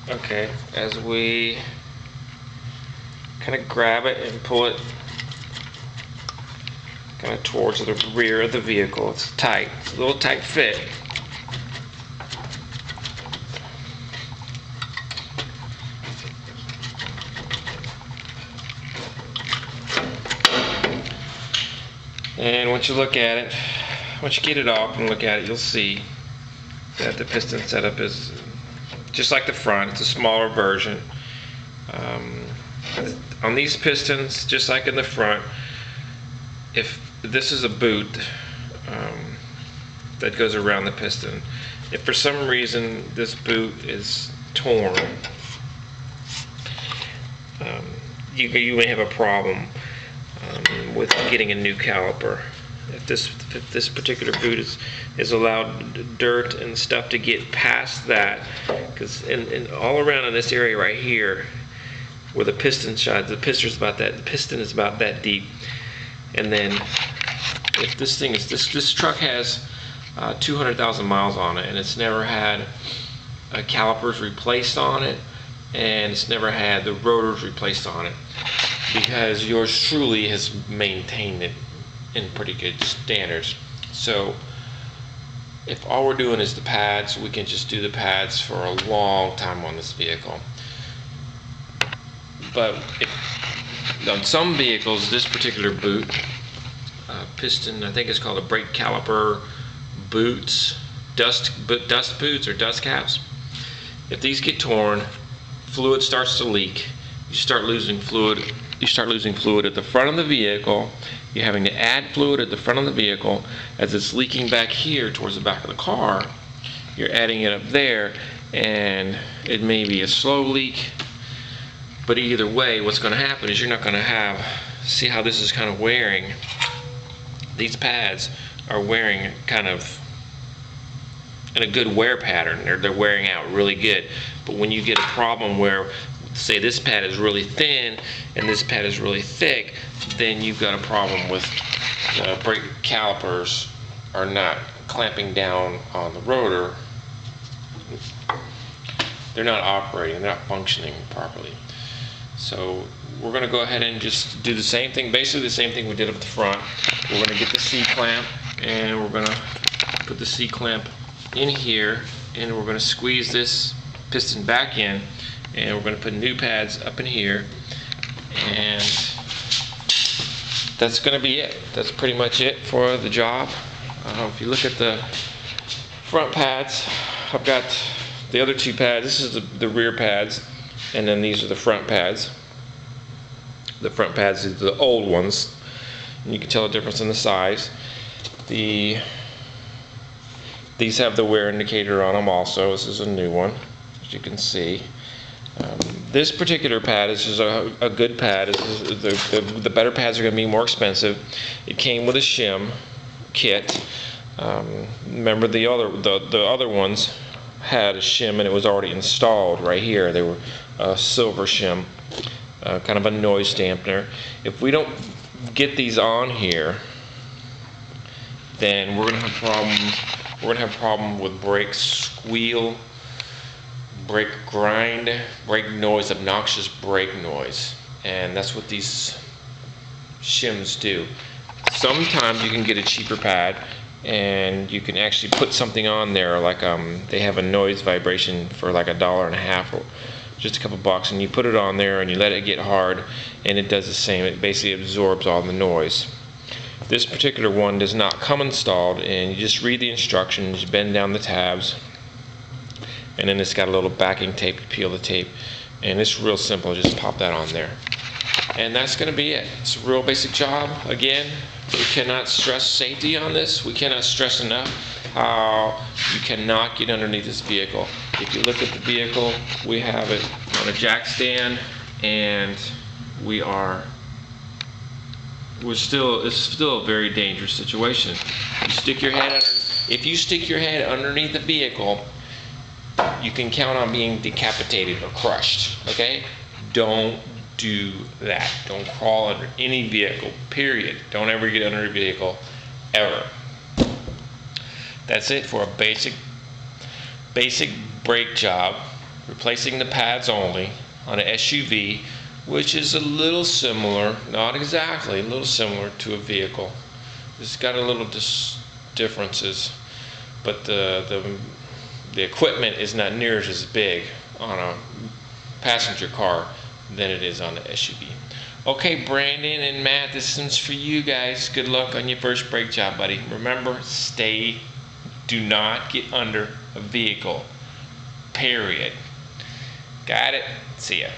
Okay, as we kind of grab it and pull it kind of towards the rear of the vehicle, it's tight, it's a little tight fit. And once you look at it, once you get it off and look at it, you'll see that the piston setup is just like the front. It's a smaller version. On these pistons, just like in the front, if this is a boot that goes around the piston, if for some reason this boot is torn, you may have a problem with getting a new caliper. If this particular boot is allowed dirt and stuff to get past that, because in all around in this area right here, where the piston shot, the piston is about that deep, and then if this thing is this truck has 200,000 miles on it, and it's never had calipers replaced on it, and it's never had the rotors replaced on it, because yours truly has maintained it in pretty good standards. So if all we're doing is the pads, we can just do the pads for a long time on this vehicle. But on some vehicles, this particular boot piston, I think it's called a brake caliper boots, dust boots or dust caps. If these get torn, fluid starts to leak. You start losing fluid. You start losing fluid at the front of the vehicle. You're having to add fluid at the front of the vehicle. As it's leaking back here towards the back of the car, you're adding it up there, and it may be a slow leak, but either way, what's going to happen is you're not going to have, see how this is kind of wearing? These pads are wearing kind of in a good wear pattern. They're wearing out really good. But when you get a problem where, say this pad is really thin and this pad is really thick, then you've got a problem with the brake calipers are not clamping down on the rotor. They're not operating, they're not functioning properly. So we're going to go ahead and just do the same thing, basically the same thing we did up the front. We're going to get the C-clamp, and we're going to put the C-clamp in here, and we're going to squeeze this piston back in, and we're going to put new pads up in here, and that's going to be it. That's pretty much it for the job. If you look at the front pads, I've got the other two pads. This is the rear pads, and then these are the front pads. The front pads are the old ones, and you can tell the difference in the size. These have the wear indicator on them also. This is a new one, as you can see. This particular pad is just a good pad. The better pads are going to be more expensive. It came with a shim kit. Remember the other ones had a shim, and it was already installed right here. They were a silver shim, kind of a noise dampener. If we don't get these on here, then we're going to have problems. We're going to have problem with brake squeal, brake grind, brake noise, obnoxious brake noise, and that's what these shims do. Sometimes you can get a cheaper pad, and you can actually put something on there, like they have a noise vibration for like $1.50 or just a couple bucks, and you put it on there and you let it get hard, and it does the same. It basically absorbs all the noise. This particular one does not come installed, and you just read the instructions, you bend down the tabs, and then it's got a little backing tape. You peel the tape, and it's real simple. Just pop that on there, and that's going to be it. It's a real basic job. Again, we cannot stress safety on this. We cannot stress enough how you cannot get underneath this vehicle. If you look at the vehicle, we have it on a jack stand, and it's still a very dangerous situation. If you stick your head underneath the vehicle, you can count on being decapitated or crushed. Okay? Don't do that. Don't crawl under any vehicle, period. Don't ever get under a vehicle, ever. That's it for a basic brake job replacing the pads only on an SUV, which is a little similar, not exactly, a little similar to a vehicle. It's got a little differences, but the equipment is not near as big on a passenger car than it is on the SUV. Okay, Brandon and Matt, this one's for you guys. Good luck on your first brake job, buddy. Remember, do not get under a vehicle. Period. Got it? See ya.